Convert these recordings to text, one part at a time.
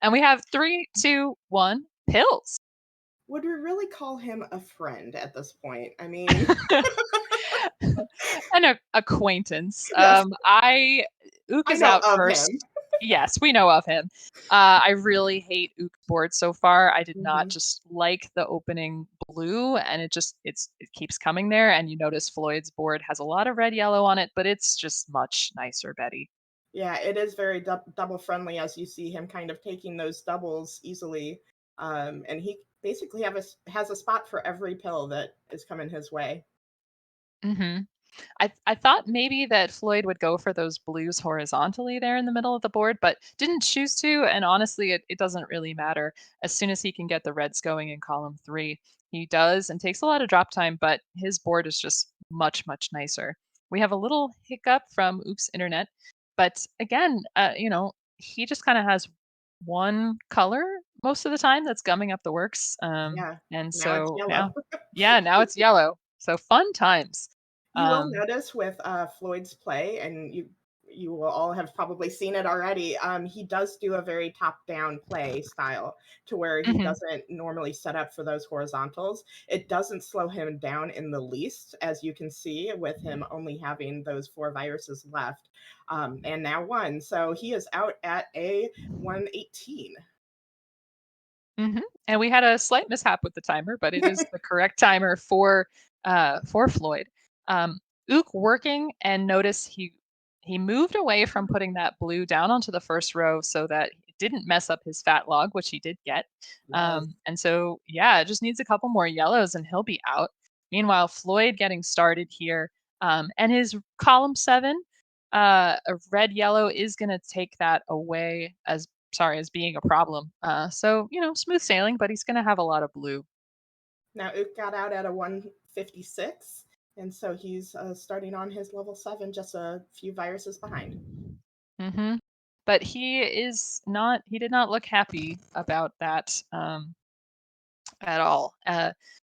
And we have 3, 2, 1, pills. Would we really call him a friend at this point? I mean, An acquaintance. yes, I Ook I is know out of him. first. Yes, we know of him. I really hate Ook board so far. I did not Mhm. just like the opening blue, and it keeps coming there. And you notice Floyd's board has a lot of red yellow on it, but it's just much nicer, Betty. Yeah, it is very double friendly as you see him kind of taking those doubles easily. And he basically has a spot for every pill that is coming his way. hmm I thought maybe that Floyd would go for those blues horizontally there in the middle of the board, but didn't choose to. And honestly, it doesn't really matter. As soon as he can get the reds going in column three, he does and takes a lot of drop time, but his board is just much, much nicer. We have a little hiccup from Oops Internet, but again, he just kind of has one color most of the time that's gumming up the works. Yeah, And now it's so yellow. now, yeah, now it's yellow. So fun times. You will Um, notice with, Floyd's play, and you will all have probably seen it already, he does do a very top-down play style to where he mhm. doesn't normally set up for those horizontals. It doesn't slow him down in the least, as you can see with him only having those 4 viruses left, and now 1. So he is out at a 118. Mhm, and we had a slight mishap with the timer, but it is the correct timer for Floyd. Ook working and notice he moved away from putting that blue down onto the first row so that it didn't mess up his fat log, which he did get. Yes. And so, yeah, it just needs a couple more yellows and he'll be out. Meanwhile, Floyd getting started here, and his column 7, a red yellow is gonna take that away as being a problem. So, smooth sailing, but he's going to have a lot of blue. Now Ook got out at a 156, and so he's, starting on his level 7 just a few viruses behind. hmm But he did not look happy about that at all.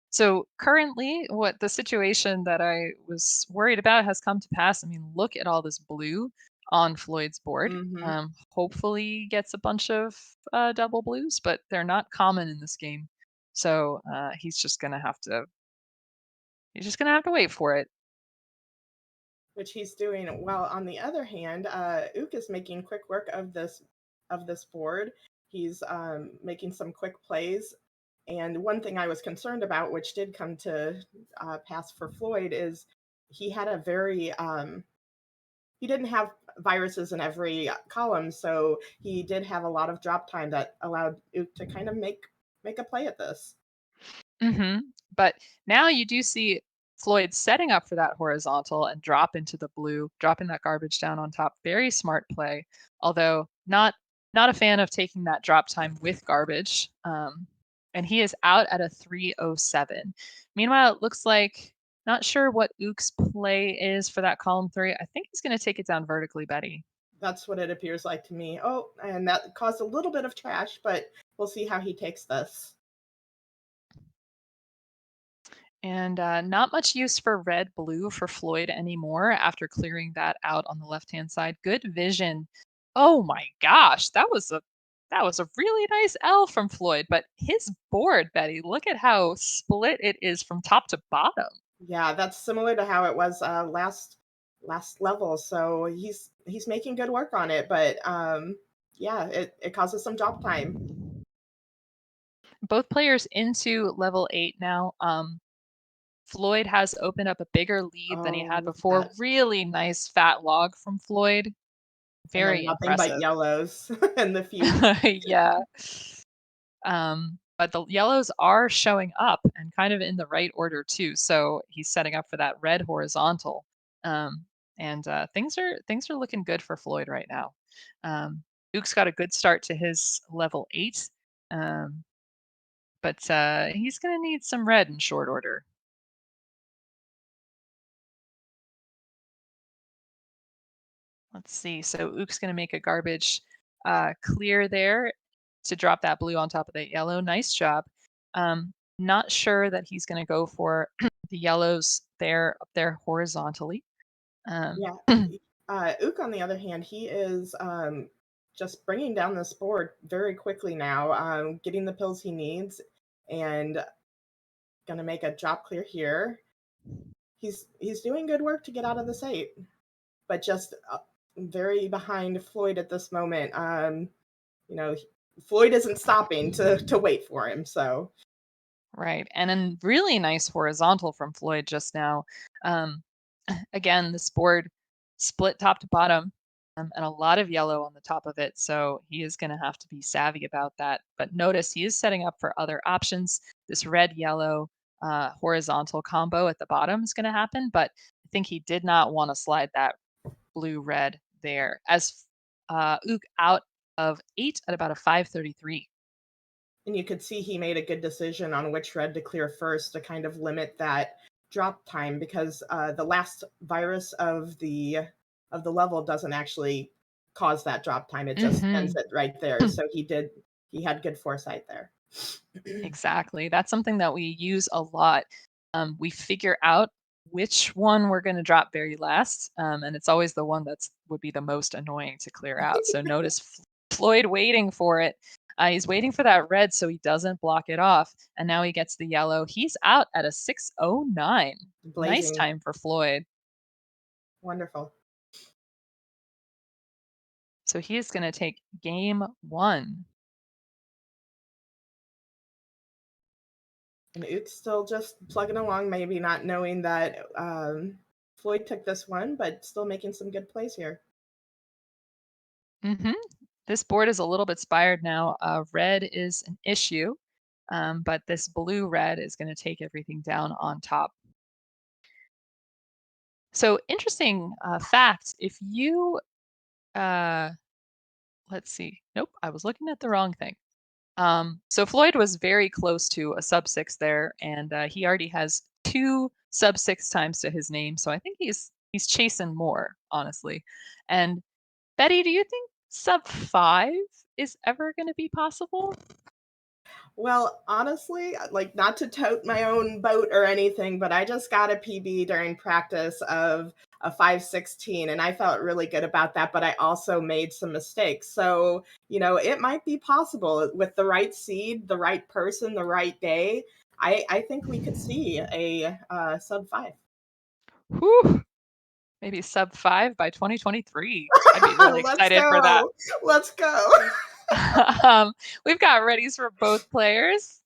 So currently, what the situation that I was worried about has come to pass. I mean, look at all this blue on Floyd's board. Mhm. Hopefully, he gets a bunch of double blues, but they're not common in this game. So he's just gonna have to wait for it. Which he's doing well. On the other hand, Ook is making quick work of this board. He's making some quick plays. And one thing I was concerned about, which did come to pass for Floyd, is he had a very he didn't have viruses in every column, so he did have a lot of drop time that allowed Ook to kind of make a play at this. But now you do see Floyd setting up for that horizontal and dropping that garbage down on top. Very smart play, although not a fan of taking that drop time with garbage. And he is out at a 307. Meanwhile, it looks like not sure what Ook's play is for that column three. I think he's going to take it down vertically, Betty. That's what it appears like to me. Oh, and that caused a little bit of trash, but we'll see how he takes this. And not much use for red blue for Floyd anymore after clearing that out on the left hand side. Good vision. Oh my gosh, that was a really nice L from Floyd. But his board, Betty, look at how split it is from top to bottom. Yeah, that's similar to how it was last level. So he's making good work on it, but yeah, it causes some job time. Both players into level 8 now. Floyd has opened up a bigger lead than he Oh, had look at before. that. Really nice fat log from Floyd. And then Very nothing but impressive. yellows in the few. Yeah. But the yellows are showing up and kind of in the right order too. So he's setting up for that red horizontal. Um, and things are looking good for Floyd right now. Duke's got a good start to his level 8, um, but he's going to need some red in short order. Let's see. So Ook's going to make a garbage clear there to drop that blue on top of that yellow. Nice job. Not sure that he's going to go for the yellows there up there horizontally. Um, Yeah. Ook, on the other hand, he is just bringing down this board very quickly now, getting the pills he needs, and gonna make a drop clear here. He's doing good work to get out of this 8, but just very behind Floyd at this moment. You know, Floyd isn't stopping to wait for him. So Right. And then really nice horizontal from Floyd just now. Um, again, this board split top to bottom, and a lot of yellow on the top of it. So he is going to have to be savvy about that. But notice he is setting up for other options. This red yellow horizontal combo at the bottom is going to happen. But I think he did not want to slide that blue red there. As Ook out of 8 at about a 533. and you could see he made a good decision on which red to clear first to kind of limit that drop time, because the last virus of the level doesn't actually cause that drop time. It just ends Hmm. it right there. So he had good foresight there. Exactly. That's something that we use a lot. We figure out which one we're going to drop very last, and it's always the one that's would be the most annoying to clear out. So notice Floyd waiting for it. He's waiting for that red so he doesn't block it off, and now he gets the yellow. He's out at a 609. Nice Blazing. time for Floyd. Wonderful. So he is going to take game 1. And it's still just plugging along, maybe not knowing that Floyd took this one, but still making some good plays here. Hmm. This board is a little bit spired now. Red is an issue, but this blue red is going to take everything down on top. So interesting fact: if you uh, let's see, nope, I was looking at the wrong thing. So Floyd was very close to a sub 6 there, and he already has 2 sub 6 times to his name. So I think he's chasing more, honestly. And Betty, do you think sub 5 is ever going to be possible? Well, honestly, like, not to tote my own boat or anything, but I just got a PB during practice of a 516, and I felt really good about that, but I also made some mistakes. So, it might be possible with the right seed, the right person, the right day. I think we could see a sub 5. Whew, maybe sub 5 by 2023. I'd be really Let's excited for that. go. Let's go. um, we've got readies for both players.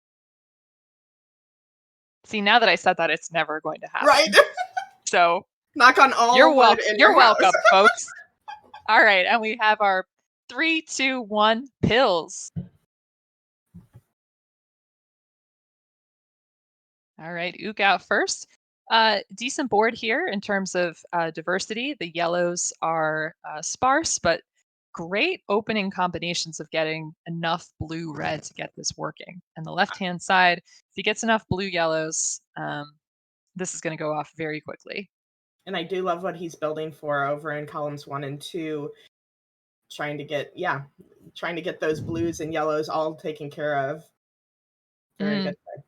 See, now that I said that, it's never going to Right? happen. So Knock on you're all wood welcome. in You're your house. welcome, folks. All right, and we have our 3, 2, 1 pills. All right, Ook out first. Decent board here in terms of diversity. The yellows are sparse, but great opening combinations of getting enough blue red to get this working. And the left hand side, if he gets enough blue yellows, this is going to go off very quickly. And I do love what he's building for over in columns 1 and 2, trying to get those blues and yellows all taken care of. Very Mm. good play.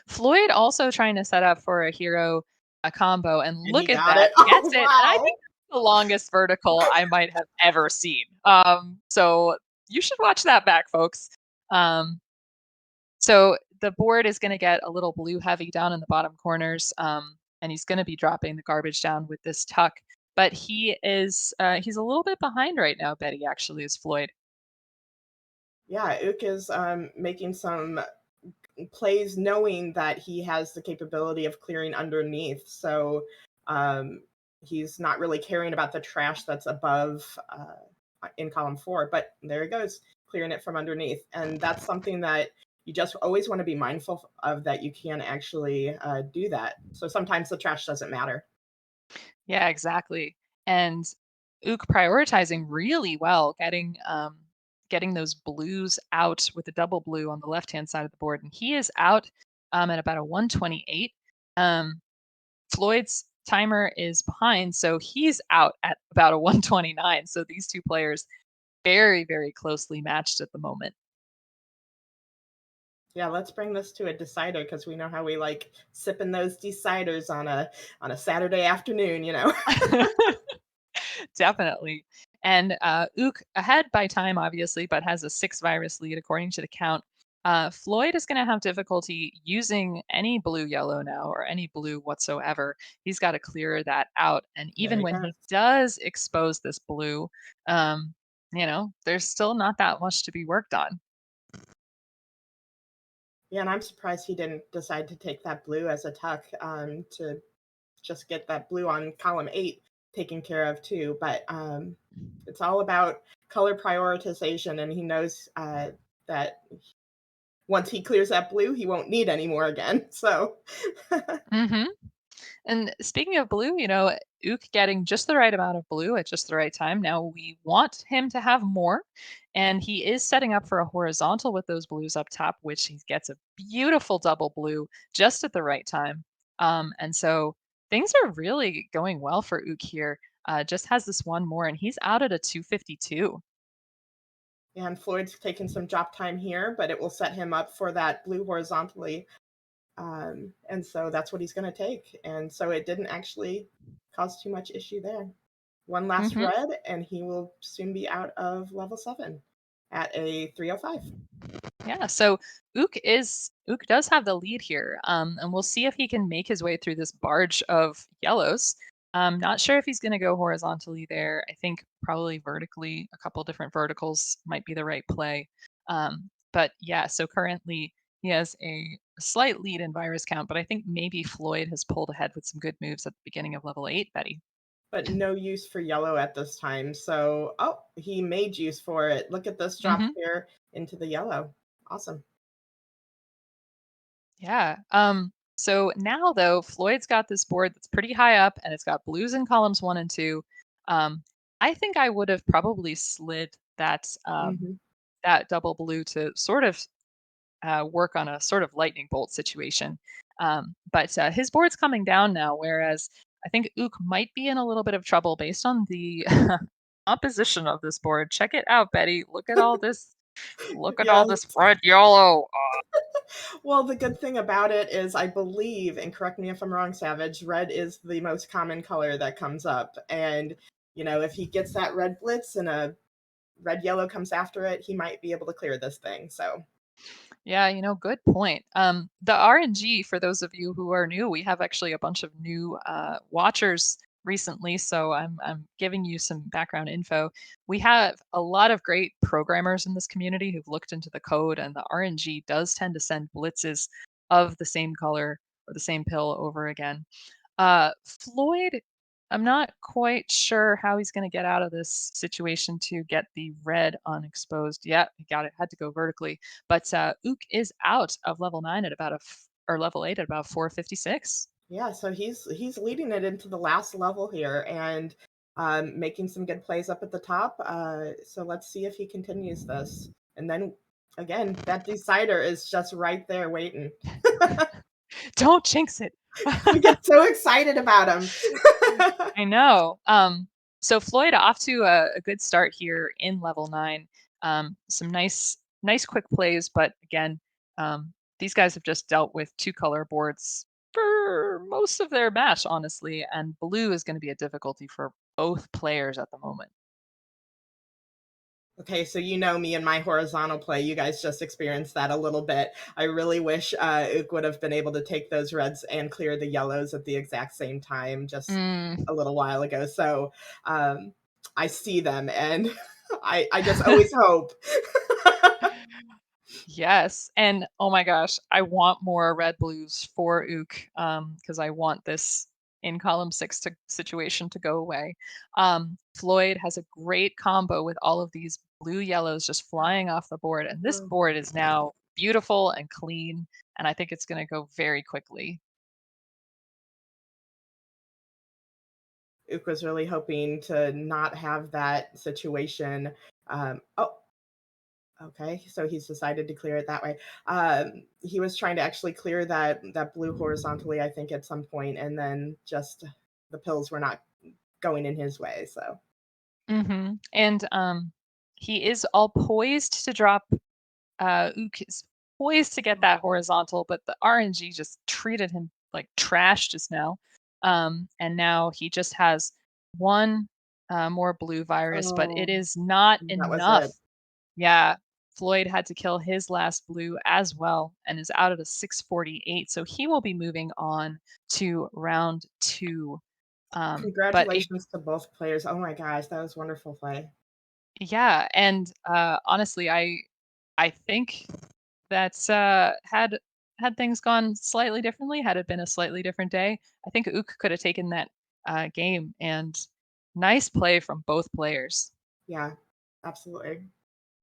Floyd also trying to set up for a hero a combo, and And he look at got that, it. gets Oh, it. And I wow. think the longest vertical I might have ever seen. So you should watch that back, folks. Um, so the board is going to get a little blue heavy down in the bottom corners, and he's going to be dropping the garbage down with this tuck. But he's a little bit behind right now. Betty actually is Floyd. Yeah, Ook is making some plays knowing that he has the capability of clearing underneath. So um, he's not really caring about the trash that's above in column 4, but there he goes, clearing it from underneath. And that's something that you just always want to be mindful of, that you can actually do that. So sometimes the trash doesn't matter. Yeah, exactly. And Ook prioritizing really well, getting those blues out with the double blue on the left hand side of the board, and he is out at about a 128. Um, Floyd's timer is behind, so he's out at about a 129. So these two players very, very closely matched at the moment. Yeah, let's bring this to a decider, because we know how we like sipping those deciders on a Saturday afternoon. Definitely. And Ook ahead by time, obviously, but has a 6 virus lead according to the count. Floyd is going to have difficulty using any blue yellow now or any blue whatsoever. He's got to clear that out. And There even he when goes. he does expose this blue, there's still not that much to be worked on. Yeah, and I'm surprised he didn't decide to take that blue as a tuck to just get that blue on column 8 taken care of too. But it's all about color prioritization, and he knows that once he clears that blue, he won't need any more again. So, Hmm. And speaking of blue, Ook getting just the right amount of blue at just the right time. Now we want him to have more, and he is setting up for a horizontal with those blues up top, which he gets a beautiful double blue just at the right time. And so things are really going well for Ook here. Just has this one more, and he's out at a 252. and Floyd's taking some drop time here, but it will set him up for that blue horizontally. And so that's what he's going to take. And so it didn't actually cause too much issue there. One last Hmm. red, and he will soon be out of level 7 at a 305. Yeah, so Ook does have the lead here, and we'll see if he can make his way through this barge of yellows. Not sure if he's going to go horizontally there. I think probably vertically. A couple different verticals might be the right play. But yeah, so currently he has a slight lead in virus count, but I think maybe Floyd has pulled ahead with some good moves at the beginning of level 8. Betty. But no use for yellow at this time. So, oh, he made use for it. Look at this drop Hmm. here into the yellow. Awesome. Yeah. So now though, Floyd's got this board that's pretty high up and it's got blues in columns 1 and 2. Um, I think I would have probably slid Hmm. that double blue to sort of work on a sort of lightning bolt situation. But his board's coming down now, whereas I think Ook might be in a little bit of trouble based on the composition of this board. Check it out, Betty. Look at all this. Look at all this Yes. red yellow. Well, the good thing about it is, I believe, and correct me if I'm wrong, Savage, red is the most common color that comes up. And, if he gets that red blitz and a red yellow comes after it, he might be able to clear this thing. So, Yeah, good point. The RNG, for those of you who are new, we have actually a bunch of new watchers recently, so I'm giving you some background info. We have a lot of great programmers in this community who've looked into the code, and the RNG does tend to send blitzes of the same color or the same pill over again. Floyd, I'm not quite sure how he's going to get out of this situation to get the red unexposed. Yeah, he got it. Had to go vertically, but Ook is out of level 9 at or level 8 at about 456. yeah, so he's leading it into the last level here and making some good plays up at the top. So let's see if he continues this. And then again, that decider is just right there waiting. Don't jinx it. We get so excited about him. I know. So Floyd off to a good start here in level 9. Some nice quick plays, but again, these guys have just dealt with 2 color boards for most of their match, honestly, and blue is going to be a difficulty for both players at the moment. Okay, so me and my horizontal play. You guys just experienced that a little bit. I really wish Ook would have been able to take those reds and clear the yellows at the exact same time just Mm. a little while ago. So um, I see them, and I just always hope. Yes, and oh my gosh, I want more red blues for Ook because I want this in column 6 situation to go away. Floyd has a great combo with all of these blue yellows just flying off the board, and this Mhm. board is now beautiful and clean, and I think it's going to go very quickly. Ook was really hoping to not have that situation. Oh, okay, so he's decided to clear it that way. He was trying to actually clear that blue horizontally, I think, at some point, and then just the pills were not going in his way. So And he is all poised to drop. Ook is poised to get that horizontal, but the RNG just treated him like trash just now. And now he just has one. more blue virus, but it Oh, is not that was enough. it. Yeah, Floyd had to kill his last blue as well and is out at a 648, so he will be moving on to round 2. But it Congratulations to both players. Oh my gosh, that was wonderful play. Yeah, and, honestly, I think that's, had things gone slightly differently, had it been a slightly different day, I think Ook could have taken that, game, and nice play from both players. Yeah, absolutely.